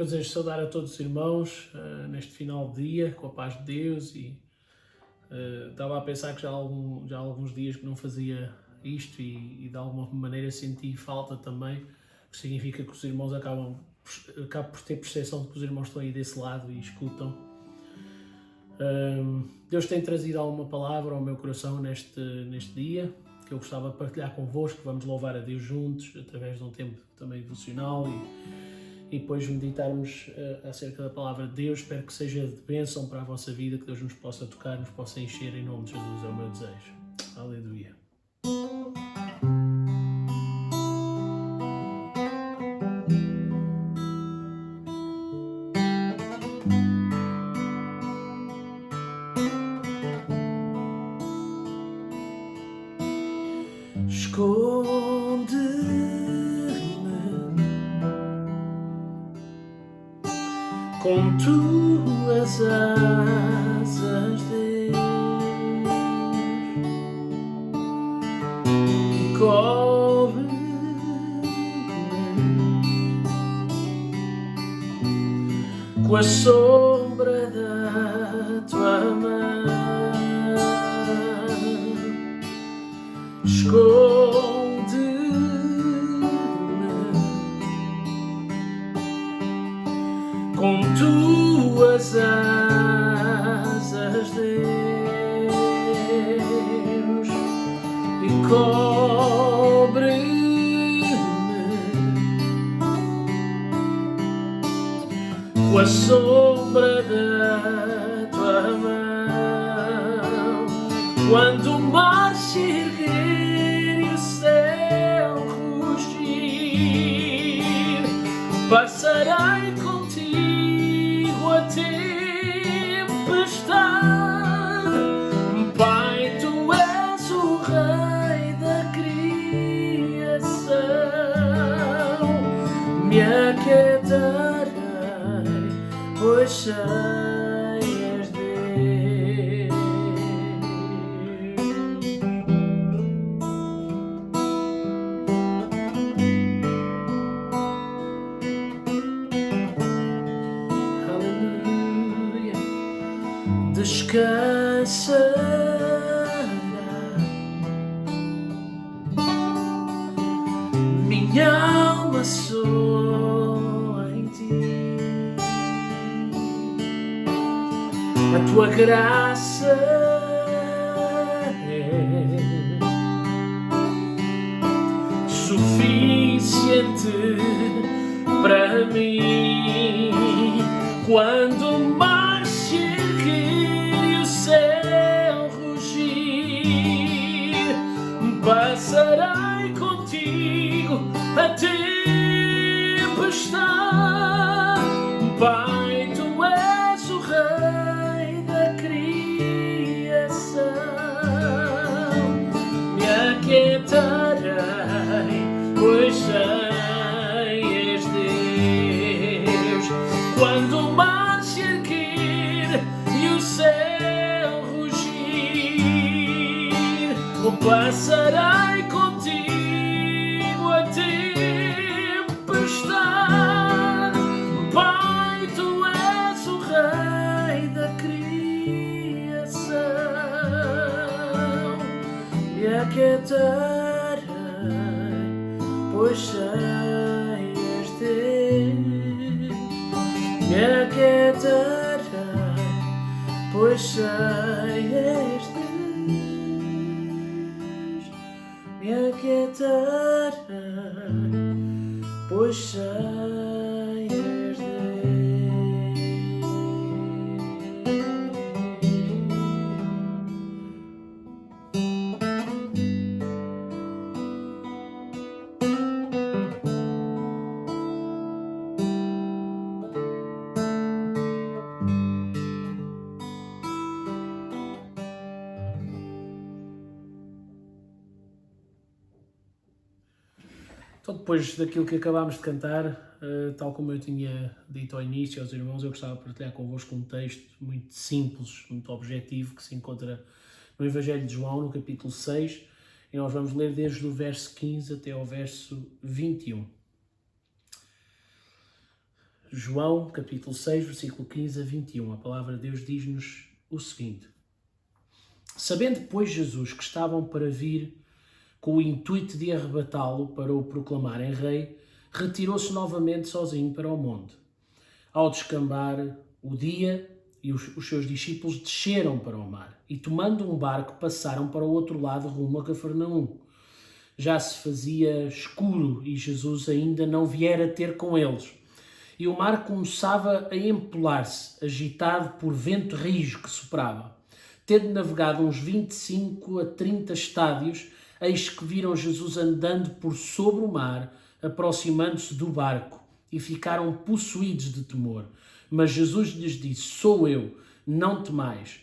Eu desejo saudar a todos os irmãos neste final de dia, com a paz de Deus, e estava a pensar que já há alguns dias que não fazia isto e de alguma maneira senti falta também, que significa que os irmãos acabam por ter percepção de que os irmãos estão aí desse lado e escutam. Deus tem trazido alguma palavra ao meu coração neste dia, que eu gostava de partilhar convosco. Vamos louvar a Deus juntos, através de um tempo também devocional e depois meditarmos acerca da palavra de Deus. Espero que seja de bênção para a vossa vida, que Deus nos possa tocar, nos possa encher em nome de Jesus, é o meu desejo. Aleluia. Esconde-me com tuas asas, Deus, e cobre-me com a sombra da tua mão. Esconde-me com tuas asas, Deus, e cobre-me com a sombra da tua mão. Quando o mar se erguer e o céu rugir, passarei contigo a tempestade. Pai, tu és o Rei da criação, me aquietarei, pois sei. Descansará minha alma só em ti. A tua graça é suficiente para mim. Quando o mar se erguer e o céu rugir, passarei contigo a tempestade. Pai, tu és o Rei da criação, me aquietarei, pois és Deus. Quando o mar se erguer e o céu rugir, passarei contigo a tempestade. Pai, tu és o Rei da criação, me aquietarei, pois és Deus. Me aquietarei, pois és Deus. Me aquietarei, pois és Deus. Então, depois daquilo que acabámos de cantar, tal como eu tinha dito ao início aos irmãos, eu gostava de partilhar convosco um texto muito simples, muito objetivo, que se encontra no Evangelho de João, no capítulo 6, e nós vamos ler desde o verso 15 até ao verso 21. João, capítulo 6, versículo 15 a 21. A palavra de Deus diz-nos o seguinte: Sabendo, pois, Jesus que estavam para vir com o intuito de arrebatá-lo para o proclamarem rei, retirou-se novamente sozinho para o monte. Ao descambar o dia, e os seus discípulos desceram para o mar e, tomando um barco, passaram para o outro lado rumo a Cafarnaum. Já se fazia escuro e Jesus ainda não viera ter com eles. E o mar começava a empolar-se, agitado por vento rijo que soprava. Tendo navegado uns 25 a 30 estádios, eis que viram Jesus andando por sobre o mar, aproximando-se do barco, e ficaram possuídos de temor. Mas Jesus lhes disse: Sou eu, não temais.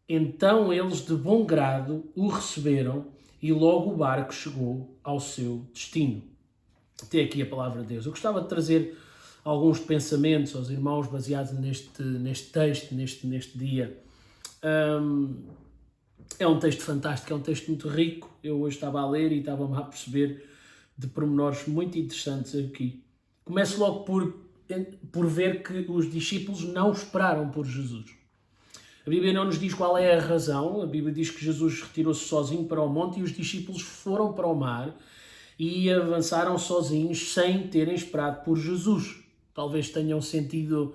Então eles de bom grado o receberam, e logo o barco chegou ao seu destino. Até aqui a palavra de Deus. Eu gostava de trazer alguns pensamentos aos irmãos baseados neste texto, neste dia. É um texto fantástico, é um texto muito rico. Eu hoje estava a ler e estava-me a perceber de pormenores muito interessantes aqui. Começo logo por ver que os discípulos não esperaram por Jesus. A Bíblia não nos diz qual é a razão. A Bíblia diz que Jesus retirou-se sozinho para o monte e os discípulos foram para o mar e avançaram sozinhos sem terem esperado por Jesus. Talvez tenham sentido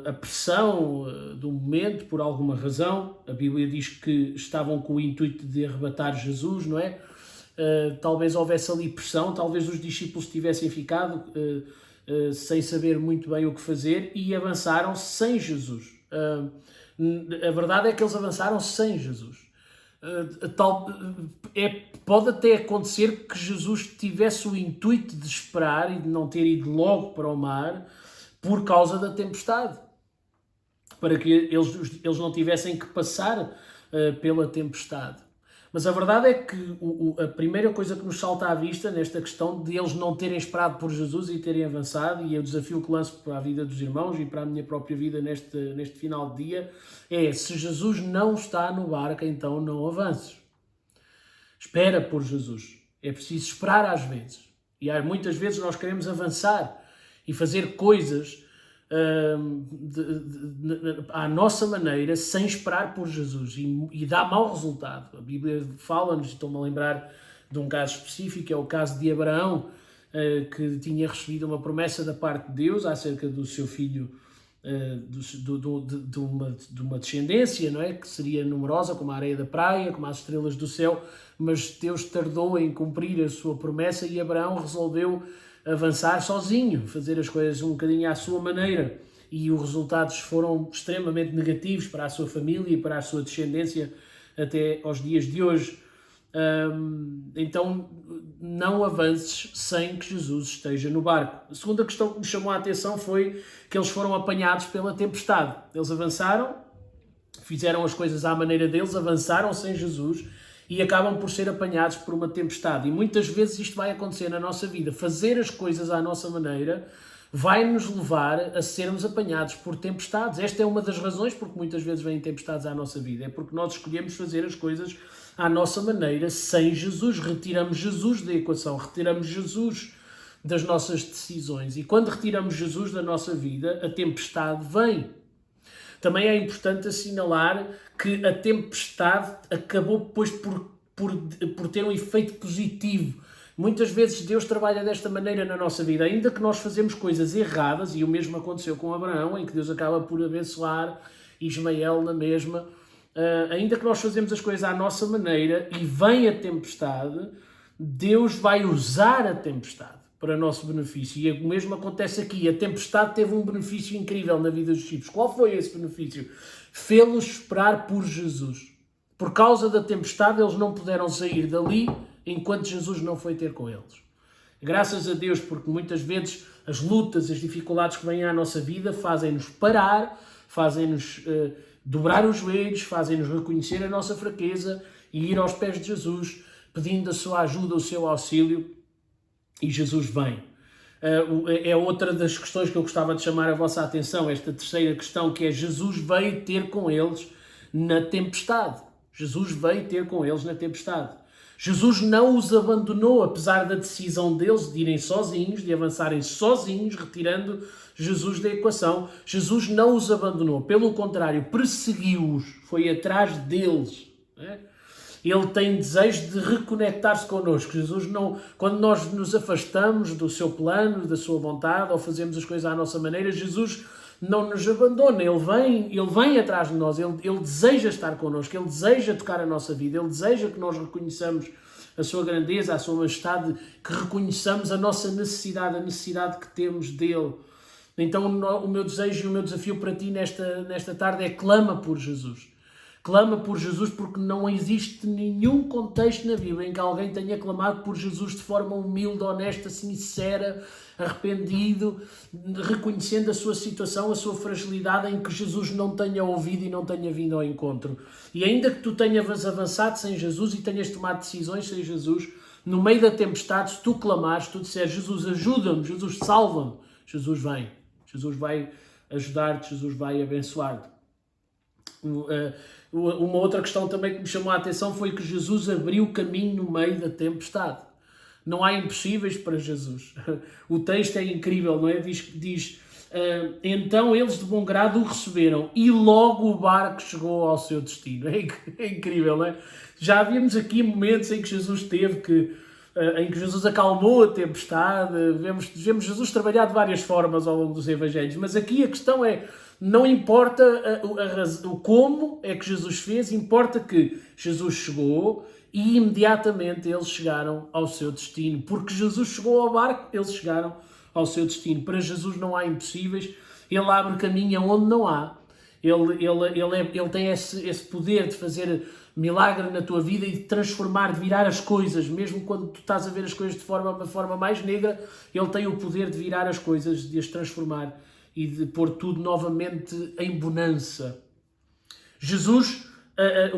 a pressão do momento por alguma razão. A Bíblia diz que estavam com o intuito de arrebatar Jesus, não é? Talvez houvesse ali pressão, talvez os discípulos tivessem ficado sem saber muito bem o que fazer e avançaram sem Jesus. A verdade é que eles avançaram sem Jesus. Pode até acontecer que Jesus tivesse o intuito de esperar e de não ter ido logo para o mar por causa da tempestade, para que eles não tivessem que passar pela tempestade. Mas a verdade é que a primeira coisa que nos salta à vista nesta questão de eles não terem esperado por Jesus e terem avançado, e é o desafio que lanço para a vida dos irmãos e para a minha própria vida neste final de dia, é: se Jesus não está no barco, então não avances. Espera por Jesus. É preciso esperar às vezes. E muitas vezes nós queremos avançar e fazer coisas à nossa maneira, sem esperar por Jesus, e dá mau resultado. A Bíblia fala-nos, estou-me a lembrar de um caso específico, é o caso de Abraão, que tinha recebido uma promessa da parte de Deus acerca do seu filho, de uma descendência, não é? Que seria numerosa como a areia da praia, como as estrelas do céu, mas Deus tardou em cumprir a sua promessa e Abraão resolveu avançar sozinho, fazer as coisas um bocadinho à sua maneira, e os resultados foram extremamente negativos para a sua família e para a sua descendência até aos dias de hoje. Então não avances sem que Jesus esteja no barco. A segunda questão que me chamou a atenção foi que eles foram apanhados pela tempestade. Eles avançaram, fizeram as coisas à maneira deles, avançaram sem Jesus e acabam por ser apanhados por uma tempestade. E muitas vezes isto vai acontecer na nossa vida. Fazer as coisas à nossa maneira vai nos levar a sermos apanhados por tempestades. Esta é uma das razões porque muitas vezes vêm tempestades à nossa vida. É porque nós escolhemos fazer as coisas à nossa maneira, sem Jesus. Retiramos Jesus da equação, retiramos Jesus das nossas decisões. E quando retiramos Jesus da nossa vida, a tempestade vem. Também é importante assinalar que a tempestade acabou depois por ter um efeito positivo. Muitas vezes Deus trabalha desta maneira na nossa vida, ainda que nós fazemos coisas erradas, e o mesmo aconteceu com Abraão, em que Deus acaba por abençoar Ismael na mesma. Ainda que nós fazemos as coisas à nossa maneira e vem a tempestade, Deus vai usar a tempestade para nosso benefício. E o mesmo acontece aqui. A tempestade teve um benefício incrível na vida dos discípulos. Qual foi esse benefício? Fê-los esperar por Jesus. Por causa da tempestade, eles não puderam sair dali enquanto Jesus não foi ter com eles. Graças a Deus, porque muitas vezes as lutas, as dificuldades que vêm à nossa vida fazem-nos parar, fazem-nos dobrar os joelhos, fazem-nos reconhecer a nossa fraqueza e ir aos pés de Jesus, pedindo a sua ajuda, o seu auxílio, e Jesus vem. É outra das questões que eu gostava de chamar a vossa atenção, esta terceira questão, que é: Jesus veio ter com eles na tempestade. Jesus veio ter com eles na tempestade. Jesus não os abandonou, apesar da decisão deles de irem sozinhos, de avançarem sozinhos, retirando Jesus da equação. Jesus não os abandonou, pelo contrário, perseguiu-os, foi atrás deles. Né? Ele tem desejo de reconectar-se connosco. Jesus não, quando nós nos afastamos do seu plano, da sua vontade, ou fazemos as coisas à nossa maneira, Jesus não nos abandona, ele vem atrás de nós, ele deseja estar connosco, ele deseja tocar a nossa vida, ele deseja que nós reconheçamos a sua grandeza, a sua majestade, que reconheçamos a nossa necessidade, a necessidade que temos dele. Então o meu desejo e o meu desafio para ti nesta tarde é: clama por Jesus. Clama por Jesus, porque não existe nenhum contexto na Bíblia em que alguém tenha clamado por Jesus de forma humilde, honesta, sincera, arrependido, reconhecendo a sua situação, a sua fragilidade, em que Jesus não tenha ouvido e não tenha vindo ao encontro. E ainda que tu tenhas avançado sem Jesus e tenhas tomado decisões sem Jesus, no meio da tempestade, se tu clamares, se tu disseres: Jesus, ajuda-me, Jesus, salva-me, Jesus vem. Jesus vai ajudar-te, Jesus vai abençoar-te. Uma outra questão também que me chamou a atenção foi que Jesus abriu caminho no meio da tempestade. Não há impossíveis para Jesus. O texto é incrível, não é? Diz então eles de bom grado o receberam e logo o barco chegou ao seu destino. É incrível, não é? Já havíamos aqui momentos em que Jesus em que Jesus acalmou a tempestade. Vemos Jesus trabalhar de várias formas ao longo dos evangelhos, mas aqui a questão é: não importa o como é que Jesus fez, importa que Jesus chegou e imediatamente eles chegaram ao seu destino. Porque Jesus chegou ao barco, eles chegaram ao seu destino. Para Jesus não há impossíveis, ele abre caminho onde não há. Ele tem esse poder de fazer milagre na tua vida e de transformar, de virar as coisas. Mesmo quando tu estás a ver as coisas de uma forma mais negra, ele tem o poder de virar as coisas, de as transformar e de pôr tudo novamente em bonança. Jesus,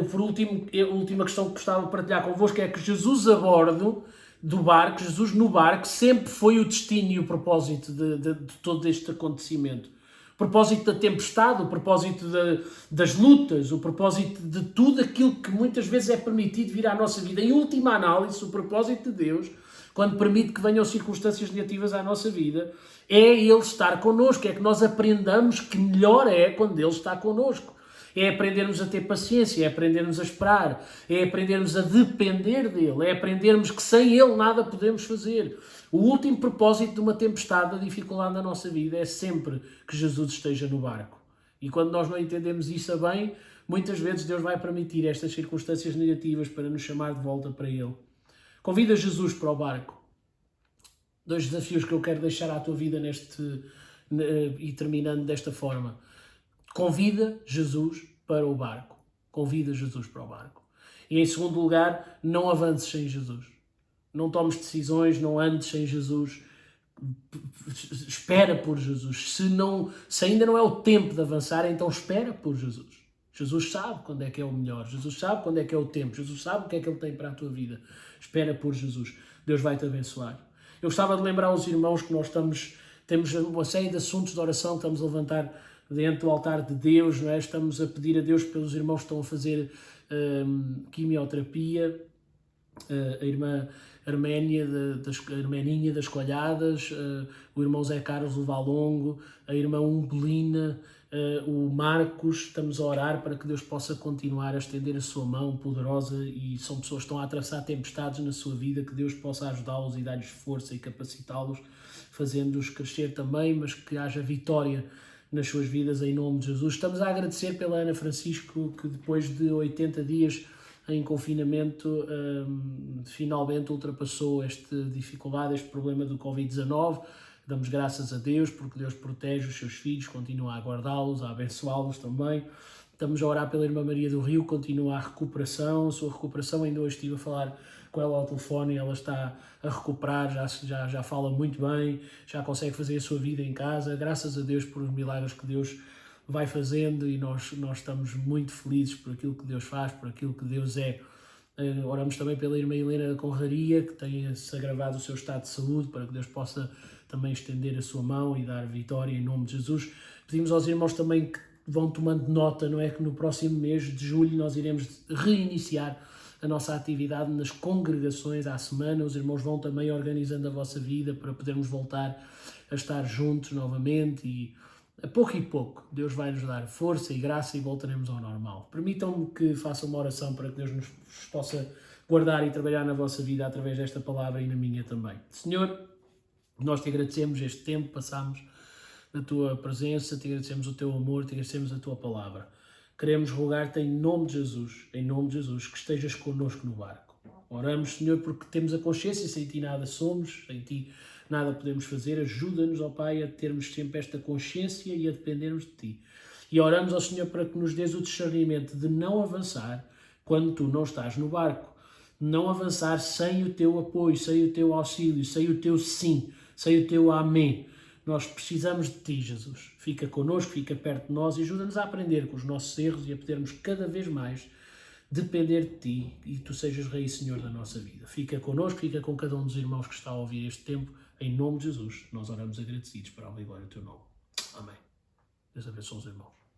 por último, a última questão que gostava de partilhar convosco é que Jesus a bordo do barco, Jesus no barco, sempre foi o destino e o propósito de todo este acontecimento. O propósito da tempestade, o propósito das lutas, o propósito de tudo aquilo que muitas vezes é permitido vir à nossa vida. Em última análise, o propósito de Deus, quando permite que venham circunstâncias negativas à nossa vida, é Ele estar connosco, é que nós aprendamos que melhor é quando Ele está connosco. É aprendermos a ter paciência, é aprendermos a esperar, é aprendermos a depender dEle, é aprendermos que sem Ele nada podemos fazer. O último propósito de uma tempestade, da dificuldade na nossa vida, é sempre que Jesus esteja no barco. E quando nós não entendemos isso bem, muitas vezes Deus vai permitir estas circunstâncias negativas para nos chamar de volta para Ele. Convida Jesus para o barco. 2 desafios que eu quero deixar à tua vida e terminando desta forma. Convida Jesus para o barco. Convida Jesus para o barco. E em segundo lugar, não avances sem Jesus. Não tomes decisões, não andes sem Jesus. Espera por Jesus. Se ainda não é o tempo de avançar, então espera por Jesus. Jesus sabe quando é que é o melhor. Jesus sabe quando é que é o tempo. Jesus sabe o que é que Ele tem para a tua vida. Espera por Jesus. Deus vai te abençoar. Eu gostava de lembrar aos irmãos que nós temos uma série de assuntos de oração que estamos a levantar dentro do altar de Deus, não é? Estamos a pedir a Deus pelos irmãos que estão a fazer quimioterapia, a irmã Armeninha das Colhadas, o irmão Zé Carlos do Valongo, a irmã Umbelina, o Marcos. Estamos a orar para que Deus possa continuar a estender a sua mão poderosa, e são pessoas que estão a atravessar tempestades na sua vida, que Deus possa ajudá-los e dar-lhes força e capacitá-los, fazendo-os crescer também, mas que haja vitória nas suas vidas, em nome de Jesus. Estamos a agradecer pela Ana Francisco, que depois de 80 dias em confinamento, finalmente ultrapassou esta dificuldade, este problema do Covid-19. Damos graças a Deus, porque Deus protege os seus filhos, continua a guardá-los, a abençoá-los também. Estamos a orar pela irmã Maria do Rio, continua a recuperação, a sua recuperação. Ainda hoje estive a falar com ela ao telefone e ela está a recuperar, já fala muito bem, já consegue fazer a sua vida em casa. Graças a Deus por os milagres que Deus vai fazendo, e nós estamos muito felizes por aquilo que Deus faz, por aquilo que Deus é. Oramos também pela irmã Helena Conraria, que tem-se agravado o seu estado de saúde, para que Deus possa também estender a sua mão e dar vitória em nome de Jesus. Pedimos aos irmãos também que vão tomando nota, não é, que no próximo mês de julho nós iremos reiniciar a nossa atividade nas congregações à semana. Os irmãos vão também organizando a vossa vida para podermos voltar a estar juntos novamente e a pouco e pouco Deus vai nos dar força e graça e voltaremos ao normal. Permitam-me que faça uma oração para que Deus nos possa guardar e trabalhar na vossa vida através desta palavra e na minha também. Senhor, nós te agradecemos este tempo que passámos na tua presença, te agradecemos o teu amor, te agradecemos a tua palavra. Queremos rogar-te em nome de Jesus, que estejas connosco no barco. Oramos, Senhor, porque temos a consciência, sem ti nada somos, sem ti nada podemos fazer. Ajuda-nos, ó Pai, a termos sempre esta consciência e a dependermos de ti. E oramos ao Senhor para que nos dês o discernimento de não avançar quando tu não estás no barco. Não avançar sem o teu apoio, sem o teu auxílio, sem o teu sim, sem o teu amém. Nós precisamos de ti, Jesus. Fica connosco, fica perto de nós e ajuda-nos a aprender com os nossos erros e a podermos cada vez mais depender de ti e tu sejas Rei e Senhor da nossa vida. Fica connosco, fica com cada um dos irmãos que está a ouvir este tempo. Em nome de Jesus, nós oramos agradecidos para a glória do teu nome. Amém. Deus abençoe os irmãos.